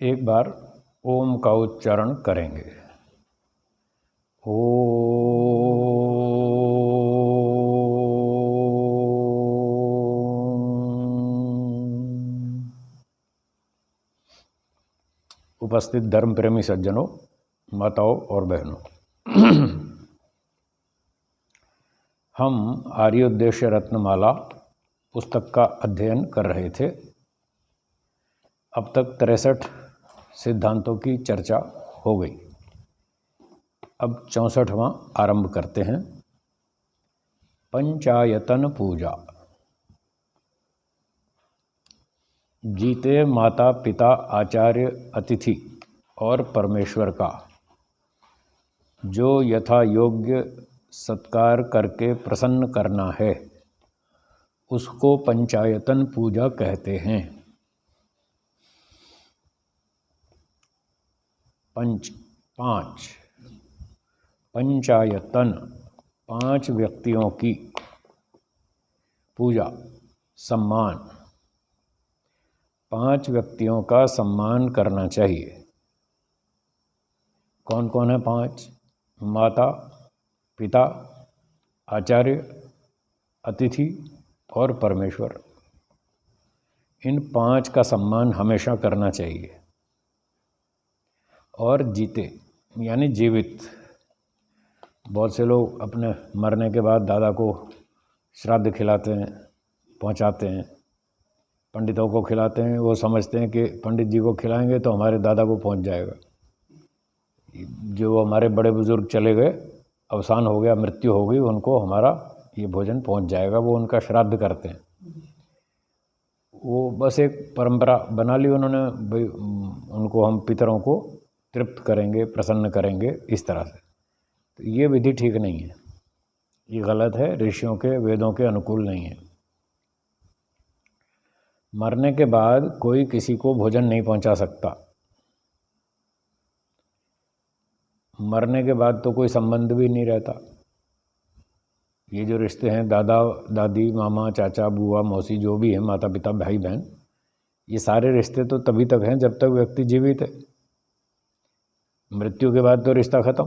एक बार ओम का उच्चारण करेंगे। ओ उपस्थित धर्म प्रेमी सज्जनों, माताओं और बहनों, हम आर्योद्देश्य रत्नमाला पुस्तक का अध्ययन कर रहे थे। अब तक 63 सिद्धांतों की चर्चा हो गई। अब 64वां आरंभ करते हैं। पंचायतन पूजा। जीते माता पिता आचार्य अतिथि और परमेश्वर का जो यथा योग्य सत्कार करके प्रसन्न करना है, उसको पंचायतन पूजा कहते हैं। पांच पंचायतन, 5 व्यक्तियों की पूजा, सम्मान। 5 व्यक्तियों का सम्मान करना चाहिए। कौन कौन है 5? माता, पिता, आचार्य, अतिथि और परमेश्वर। इन 5 का सम्मान हमेशा करना चाहिए। और जीते यानी जीवित। बहुत से लोग अपने मरने के बाद दादा को श्राद्ध खिलाते हैं, पहुंचाते हैं, पंडितों को खिलाते हैं। वो समझते हैं कि पंडित जी को खिलाएंगे तो हमारे दादा को पहुंच जाएगा। जो हमारे बड़े बुजुर्ग चले गए, अवसान हो गया, मृत्यु हो गई, उनको हमारा ये भोजन पहुंच जाएगा, वो उनका श्राद्ध करते हैं। वो बस एक परंपरा बना ली उन्होंने, भाई उनको हम पितरों को तृप्त करेंगे, प्रसन्न करेंगे, इस तरह से। तो ये विधि ठीक नहीं है, ये गलत है, ऋषियों के वेदों के अनुकूल नहीं है। मरने के बाद कोई किसी को भोजन नहीं पहुंचा सकता। मरने के बाद तो कोई संबंध भी नहीं रहता। ये जो रिश्ते हैं, दादा दादी, मामा, चाचा, बुआ, मौसी, जो भी है, माता पिता, भाई बहन, ये सारे रिश्ते तो तभी तक हैं जब तक व्यक्ति जीवित है। मृत्यु के बाद तो रिश्ता खत्म।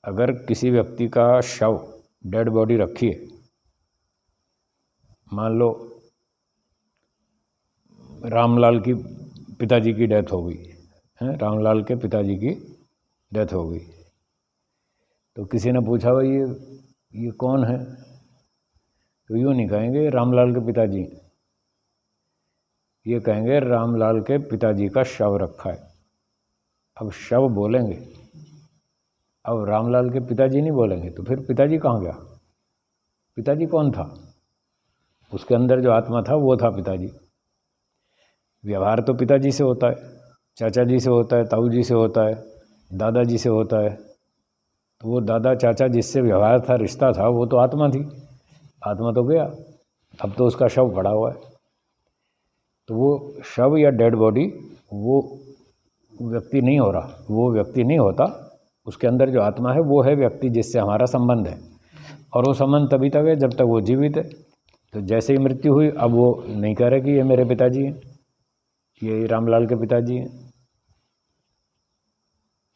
अगर किसी व्यक्ति का शव, डेड बॉडी रखी है, मान लो रामलाल की पिताजी की डेथ हो गई है, रामलाल के पिताजी की डेथ हो गई, तो किसी ने पूछा भाई ये कौन है, तो यूँ नहीं कहेंगे रामलाल के पिताजी, ये कहेंगे रामलाल के पिताजी का शव रखा है। अब शव बोलेंगे, अब रामलाल के पिताजी नहीं बोलेंगे, तो फिर पिताजी कहाँ गया? पिताजी कौन था? उसके अंदर जो आत्मा था वो था पिताजी। व्यवहार तो पिताजी से होता है, चाचा जी से होता है, ताऊ जी से होता है, दादाजी से होता है। तो वो दादा चाचा जिससे व्यवहार था, रिश्ता था, वो तो आत्मा थी। आत्मा तो गया, अब तो उसका शव पड़ा हुआ है। तो वो शव या डेड बॉडी वो व्यक्ति नहीं हो रहा, वो व्यक्ति नहीं होता। उसके अंदर जो आत्मा है वो है व्यक्ति जिससे हमारा संबंध है, और वो संबंध तभी तक है जब तक वो जीवित है। तो जैसे ही मृत्यु हुई, अब वो नहीं कह रहे कि ये मेरे पिताजी हैं, ये रामलाल के पिताजी हैं,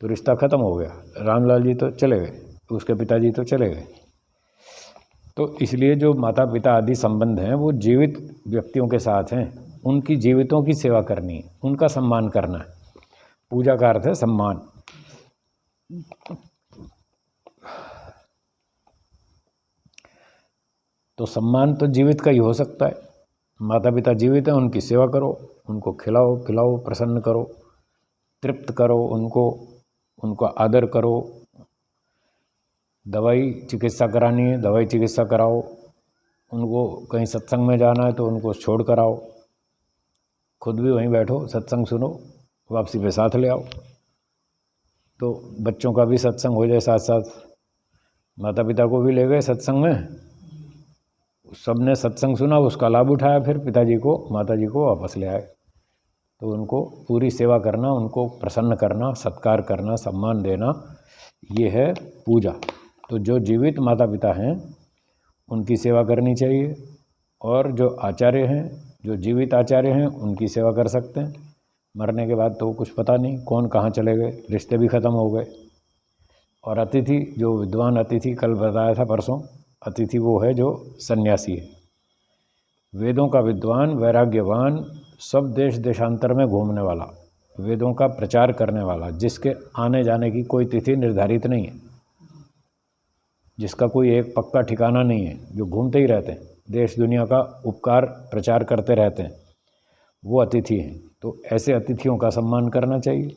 तो रिश्ता खत्म हो गया। रामलाल जी तो चले गए, उसके पिताजी तो चले गए। तो इसलिए जो माता पिता आदि संबंध हैं वो जीवित व्यक्तियों के साथ हैं। उनकी जीवितों की सेवा करनी है, उनका सम्मान करना है। पूजा का अर्थ है सम्मान। तो सम्मान तो जीवित का ही हो सकता है। माता पिता जीवित हैं, उनकी सेवा करो, उनको खिलाओ पिलाओ, प्रसन्न करो, तृप्त करो उनको आदर करो। दवाई चिकित्सा करानी है, दवाई चिकित्सा कराओ। उनको कहीं सत्संग में जाना है तो उनको छोड़ कर आओ, खुद भी वहीं बैठो, सत्संग सुनो, वापसी पे साथ ले आओ। तो बच्चों का भी सत्संग हो जाए साथ साथ। माता पिता को भी ले गए सत्संग में, सबने सत्संग सुना, उसका लाभ उठाया, फिर पिताजी को माताजी को वापस ले आए। तो उनको पूरी सेवा करना, उनको प्रसन्न करना, सत्कार करना, सम्मान देना, ये है पूजा। तो जो जीवित माता पिता हैं उनकी सेवा करनी चाहिए, और जो आचार्य हैं जो जीवित आचार्य हैं उनकी सेवा कर सकते हैं, मरने के बाद तो कुछ पता नहीं कौन कहाँ चले गए, रिश्ते भी ख़त्म हो गए। और अतिथि, जो विद्वान अतिथि, कल बताया था परसों, अतिथि वो है जो सन्यासी है। वेदों का विद्वान, वैराग्यवान, सब देश देशांतर में घूमने वाला, वेदों का प्रचार करने वाला, जिसके आने जाने की कोई तिथि निर्धारित नहीं है, जिसका कोई एक पक्का ठिकाना नहीं है, जो घूमते ही रहते हैं, देश दुनिया का उपकार प्रचार करते रहते हैं, वो अतिथि हैं। तो ऐसे अतिथियों का सम्मान करना चाहिए।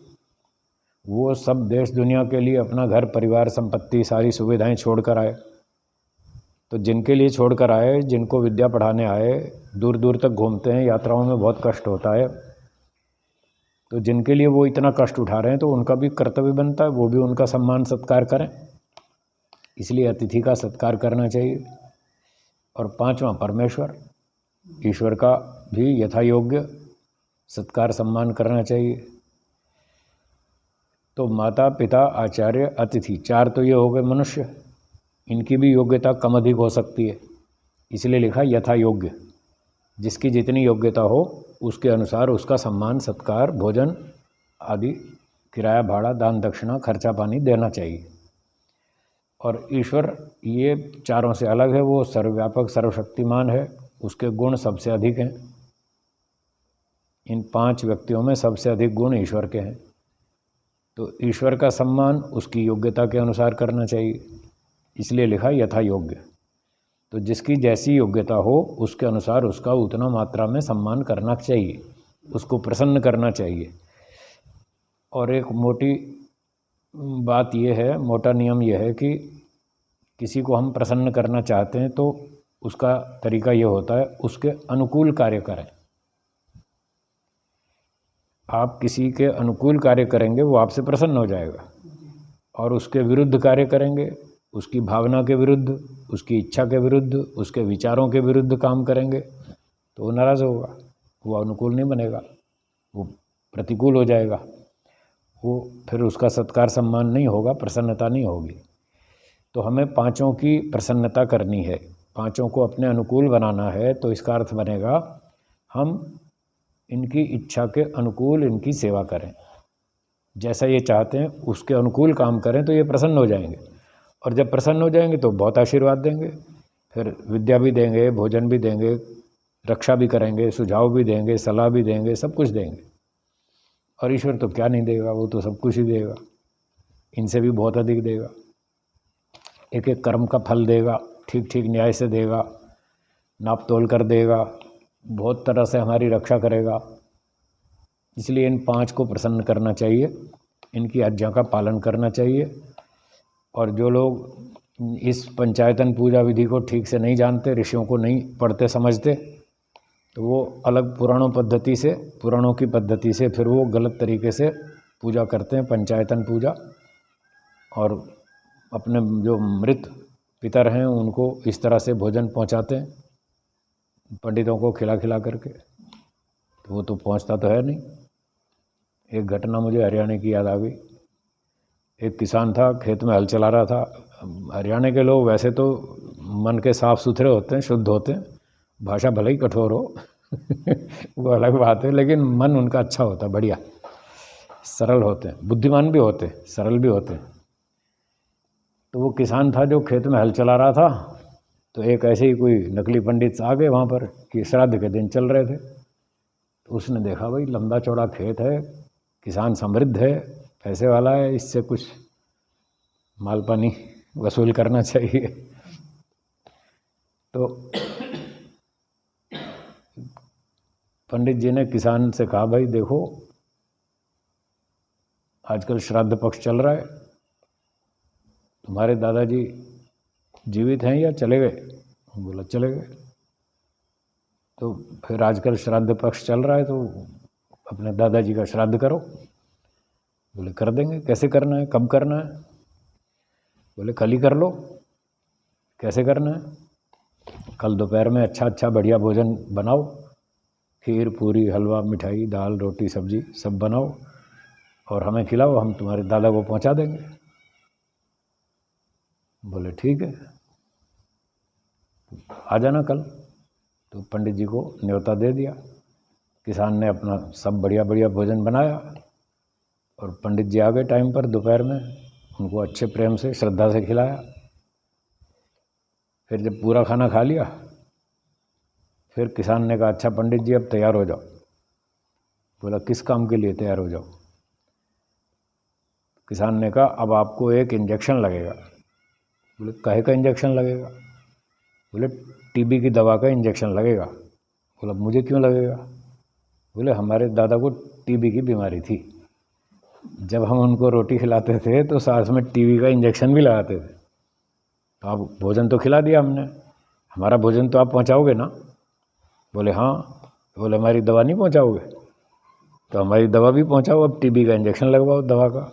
वो सब देश दुनिया के लिए अपना घर परिवार संपत्ति सारी सुविधाएं छोड़कर आए। तो जिनके लिए छोड़कर आए, जिनको विद्या पढ़ाने आए, दूर दूर तक घूमते हैं, यात्राओं में बहुत कष्ट होता है, तो जिनके लिए वो इतना कष्ट उठा रहे हैं तो उनका भी कर्तव्य बनता है, वो भी उनका सम्मान सत्कार करें। इसलिए अतिथि का सत्कार करना चाहिए। और पांचवा, परमेश्वर, ईश्वर का भी यथा योग्य सत्कार सम्मान करना चाहिए। तो माता पिता आचार्य अतिथि, चार तो ये हो गए मनुष्य, इनकी भी योग्यता कम अधिक हो सकती है, इसलिए लिखा यथा योग्य। जिसकी जितनी योग्यता हो उसके अनुसार उसका सम्मान सत्कार भोजन आदि किराया भाड़ा दान दक्षिणा खर्चा पानी देना चाहिए। और ईश्वर ये चारों से अलग है, वो सर्वव्यापक सर्वशक्तिमान है, उसके गुण सबसे अधिक हैं। इन पांच व्यक्तियों में सबसे अधिक गुण ईश्वर के हैं। तो ईश्वर का सम्मान उसकी योग्यता के अनुसार करना चाहिए, इसलिए लिखा यथा योग्य। तो जिसकी जैसी योग्यता हो उसके अनुसार उसका उतना मात्रा में सम्मान करना चाहिए, उसको प्रसन्न करना चाहिए। और एक मोटी बात यह है, मोटा नियम यह है कि किसी को हम प्रसन्न करना चाहते हैं तो उसका तरीका यह होता है उसके अनुकूल कार्य करें। आप किसी के अनुकूल कार्य करेंगे वो आपसे प्रसन्न हो जाएगा, और उसके विरुद्ध कार्य करेंगे, उसकी भावना के विरुद्ध, उसकी इच्छा के विरुद्ध, उसके विचारों के विरुद्ध काम करेंगे तो वो नाराज़ होगा, वो अनुकूल नहीं बनेगा, वो प्रतिकूल हो जाएगा, वो फिर उसका सत्कार सम्मान नहीं होगा, प्रसन्नता नहीं होगी। तो हमें पांचों की प्रसन्नता करनी है, पांचों को अपने अनुकूल बनाना है। तो इसका अर्थ बनेगा हम इनकी इच्छा के अनुकूल इनकी सेवा करें, जैसा ये चाहते हैं उसके अनुकूल काम करें तो ये प्रसन्न हो जाएंगे। और जब प्रसन्न हो जाएंगे तो बहुत आशीर्वाद देंगे, फिर विद्या भी देंगे, भोजन भी देंगे, रक्षा भी करेंगे, सुझाव भी देंगे, सलाह भी देंगे, सब कुछ देंगे। और ईश्वर तो क्या नहीं देगा, वो तो सब कुछ ही देगा, इनसे भी बहुत अधिक देगा। एक एक कर्म का फल देगा, ठीक ठीक न्याय से देगा, नाप तोल कर देगा, बहुत तरह से हमारी रक्षा करेगा। इसलिए इन पांच को प्रसन्न करना चाहिए, इनकी आज्ञा का पालन करना चाहिए। और जो लोग इस पंचायतन पूजा विधि को ठीक से नहीं जानते, ऋषियों को नहीं पढ़ते समझते, तो वो अलग पुराणों की पद्धति से फिर वो गलत तरीके से पूजा करते हैं, पंचायतन पूजा, और अपने जो मृत पितर हैं उनको इस तरह से भोजन पहुंचाते हैं पंडितों को खिला खिला करके, तो वो तो पहुंचता तो है नहीं। एक घटना मुझे हरियाणा की याद आ गई। एक किसान था, खेत में हल चला रहा था। हरियाणा के लोग वैसे तो मन के साफ सुथरे होते हैं, शुद्ध होते हैं, भाषा भले ही कठोर हो वो अलग बात है, लेकिन मन उनका अच्छा होता है, बढ़िया सरल होते हैं, बुद्धिमान भी होते हैं, सरल भी होते हैं। तो वो किसान था जो खेत में हल चला रहा था, तो एक ऐसे ही कोई नकली पंडित आ गए वहाँ पर कि श्राद्ध के दिन चल रहे थे। तो उसने देखा भाई लंबा चौड़ा खेत है, किसान समृद्ध है, पैसे वाला है, इससे कुछ माल पानी वसूल करना चाहिए। तो पंडित जी ने किसान से कहा, भाई देखो आजकल श्राद्ध पक्ष चल रहा है, तुम्हारे दादाजी जीवित हैं या चले गए? बोला चले गए। तो फिर आजकल श्राद्ध पक्ष चल रहा है तो अपने दादाजी का श्राद्ध करो। बोले कर देंगे। कैसे करना है, कब करना है? बोले कल ही कर लो। कैसे करना है? कल दोपहर में अच्छा बढ़िया भोजन बनाओ, खीर पूरी हलवा मिठाई दाल रोटी सब्जी सब बनाओ और हमें खिलाओ, हम तुम्हारे दादा को पहुंचा देंगे। बोले ठीक है, आ जाना कल। तो पंडित जी को न्योता दे दिया। किसान ने अपना सब बढ़िया बढ़िया भोजन बनाया और पंडित जी आ गए टाइम पर दोपहर में, उनको अच्छे प्रेम से श्रद्धा से खिलाया। फिर जब पूरा खाना खा लिया, फिर किसान ने कहा अच्छा पंडित जी अब तैयार हो जाओ। बोला किस काम के लिए तैयार हो जाओ? किसान ने कहा अब आपको एक इंजेक्शन लगेगा। बोले काहे का इंजेक्शन लगेगा? बोले टीबी की दवा का इंजेक्शन लगेगा। बोला मुझे क्यों लगेगा? बोले हमारे दादा को टीबी की बीमारी थी, जब हम उनको रोटी खिलाते थे तो साथ में टीबी का इंजेक्शन भी लगाते थे। तो आप भोजन तो खिला दिया हमने, हमारा भोजन तो आप पहुंचाओगे ना? बोले हाँ। बोले हमारी दवा नहीं पहुंचाओगे? तो हमारी दवा भी पहुंचाओ, अब टीबी का इंजेक्शन लगवाओ दवा का।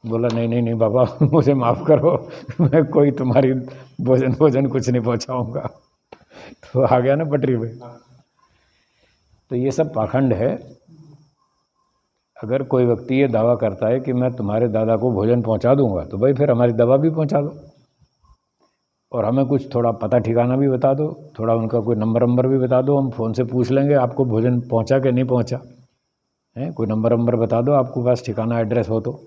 बोला नहीं नहीं नहीं बाबा मुझे माफ़ करो, मैं कोई तुम्हारी भोजन कुछ नहीं पहुंचाऊंगा। तो आ गया ना पटरी पे। तो ये सब पाखंड है। अगर कोई व्यक्ति ये दावा करता है कि मैं तुम्हारे दादा को भोजन पहुंचा दूंगा, तो भाई फिर हमारी दवा भी पहुंचा दो और हमें कुछ थोड़ा पता ठिकाना भी बता दो, थोड़ा उनका कोई नंबर भी बता दो, हम फ़ोन से पूछ लेंगे आपको भोजन पहुंचा कि नहीं पहुंचा है। कोई नंबर बता दो, आपको पास ठिकाना एड्रेस हो तो।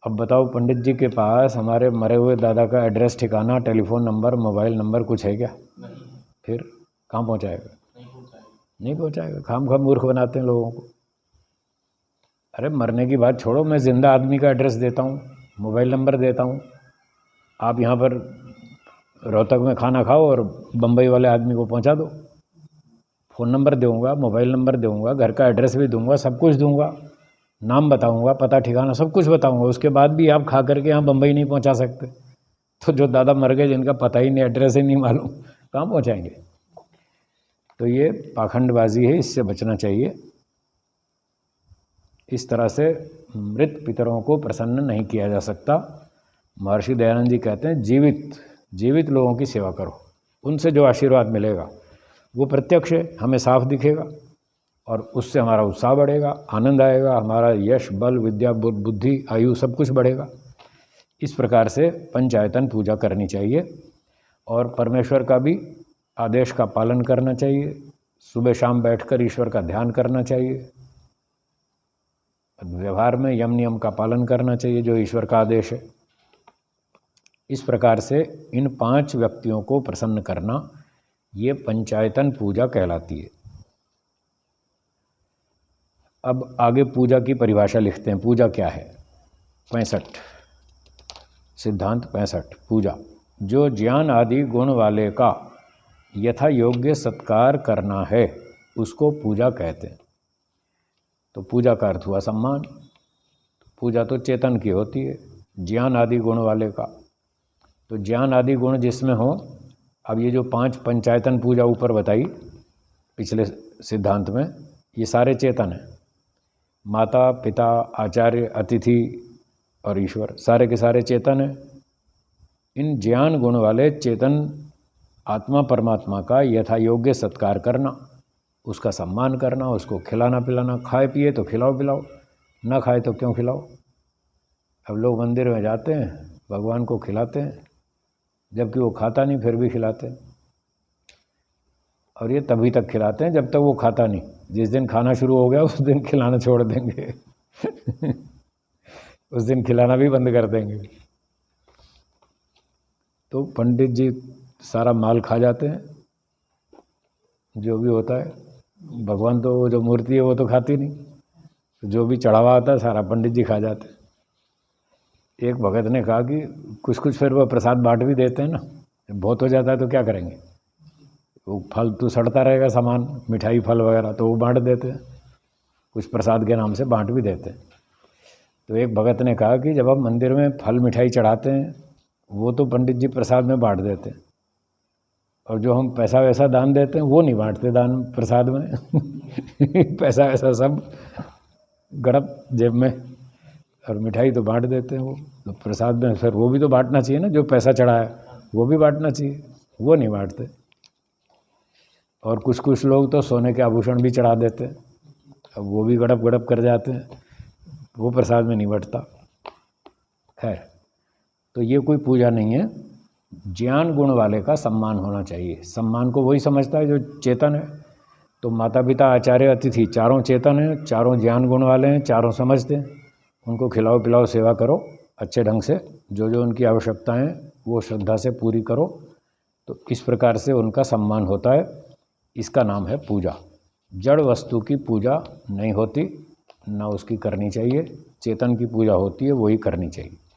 अब बताओ पंडित जी के पास हमारे मरे हुए दादा का एड्रेस, ठिकाना, टेलीफोन नंबर, मोबाइल नंबर कुछ है क्या? नहीं। फिर कहाँ पहुंचाएगा? नहीं पहुंचाएगा। खाम मूर्ख बनाते हैं लोगों को। अरे मरने की बात छोड़ो, मैं ज़िंदा आदमी का एड्रेस देता हूँ, मोबाइल नंबर देता हूँ। आप यहाँ पर रोहतक में खाना खाओ और बम्बई वाले आदमी को पहुँचा दो। फ़ोन नंबर दूँगा, मोबाइल नंबर दूँगा, घर का एड्रेस भी दूँगा, सब कुछ दूँगा, नाम बताऊँगा, पता ठिकाना सब कुछ बताऊँगा। उसके बाद भी आप खा करके यहाँ बम्बई नहीं पहुँचा सकते, तो जो दादा मर गए जिनका पता ही नहीं, एड्रेस ही नहीं मालूम, कहाँ पहुँचाएंगे? तो ये पाखंडबाजी है, इससे बचना चाहिए। इस तरह से मृत पितरों को प्रसन्न नहीं किया जा सकता। महर्षि दयानंद जी कहते हैं जीवित लोगों की सेवा करो, उनसे जो आशीर्वाद मिलेगा वो प्रत्यक्ष है, हमें साफ दिखेगा और उससे हमारा उत्साह बढ़ेगा, आनंद आएगा, हमारा यश, बल, विद्या, बुद्धि, आयु सब कुछ बढ़ेगा। इस प्रकार से पंचायतन पूजा करनी चाहिए और परमेश्वर का भी आदेश का पालन करना चाहिए। सुबह शाम बैठकर ईश्वर का ध्यान करना चाहिए। व्यवहार में यम नियम का पालन करना चाहिए जो ईश्वर का आदेश है। इस प्रकार से इन 5 व्यक्तियों को प्रसन्न करना, ये पंचायतन पूजा कहलाती है। अब आगे पूजा की परिभाषा लिखते हैं। पूजा क्या है? 65 सिद्धांत 65 पूजा, जो ज्ञान आदि गुण वाले का यथा योग्य सत्कार करना है उसको पूजा कहते हैं। तो पूजा का अर्थ हुआ सम्मान। पूजा तो चेतन की होती है, ज्ञान आदि गुण वाले का। तो ज्ञान आदि गुण जिसमें हो, अब ये जो 5 पंचायतन पूजा ऊपर बताई पिछले सिद्धांत में, ये सारे चेतन हैं। माता, पिता, आचार्य, अतिथि और ईश्वर, सारे के सारे चेतन हैं। इन ज्ञान गुण वाले चेतन आत्मा परमात्मा का यथा योग्य सत्कार करना, उसका सम्मान करना, उसको खिलाना पिलाना। खाए पिए तो खिलाओ पिलाओ, ना खाए तो क्यों खिलाओ? अब लोग मंदिर में जाते हैं, भगवान को खिलाते हैं, जबकि वो खाता नहीं फिर भी खिलाते हैं। और ये तभी तक खिलाते हैं जब तक वो खाता नहीं। जिस दिन खाना शुरू हो गया उस दिन खिलाना छोड़ देंगे उस दिन खिलाना भी बंद कर देंगे। तो पंडित जी सारा माल खा जाते हैं, जो भी होता है। भगवान तो जो मूर्ति है वो तो खाती नहीं, तो जो भी चढ़ावा आता है सारा पंडित जी खा जाते हैं। एक भगत ने कहा कि कुछ कुछ फिर वो प्रसाद बांट भी देते हैं ना, बहुत हो जाता है तो क्या करेंगे, वो फल तो सड़ता रहेगा सामान, मिठाई फल वगैरह, तो वो बांट देते हैं, कुछ प्रसाद के नाम से बांट भी देते हैं। तो एक भगत ने कहा कि जब आप मंदिर में फल मिठाई चढ़ाते हैं वो तो पंडित जी प्रसाद में बांट देते हैं, और जो हम पैसा वैसा दान देते हैं वो नहीं बांटते दान प्रसाद में पैसा वैसा सब गड़प जेब में, और मिठाई तो बांट देते हैं वो। तो प्रसाद में फिर वो भी तो बांटना चाहिए ना, जो पैसा चढ़ाया वो भी बांटना चाहिए, वो नहीं बांटते। और कुछ कुछ लोग तो सोने के आभूषण भी चढ़ा देते हैं, अब वो भी गड़प गड़प कर जाते हैं, वो प्रसाद में नहीं बंटता। खैर, तो ये कोई पूजा नहीं है। ज्ञान गुण वाले का सम्मान होना चाहिए। सम्मान को वही समझता है जो चेतन है। तो माता पिता आचार्य अतिथि चारों चेतन हैं, चारों ज्ञान गुण वाले हैं, चारों समझते हैं। उनको खिलाओ पिलाओ सेवा करो अच्छे ढंग से, जो जो उनकी आवश्यकताएं वो श्रद्धा से पूरी करो। तो इस प्रकार से उनका सम्मान होता है। इसका नाम है पूजा। जड़ वस्तु की पूजा नहीं होती, ना उसकी करनी चाहिए। चेतन की पूजा होती है, वही करनी चाहिए।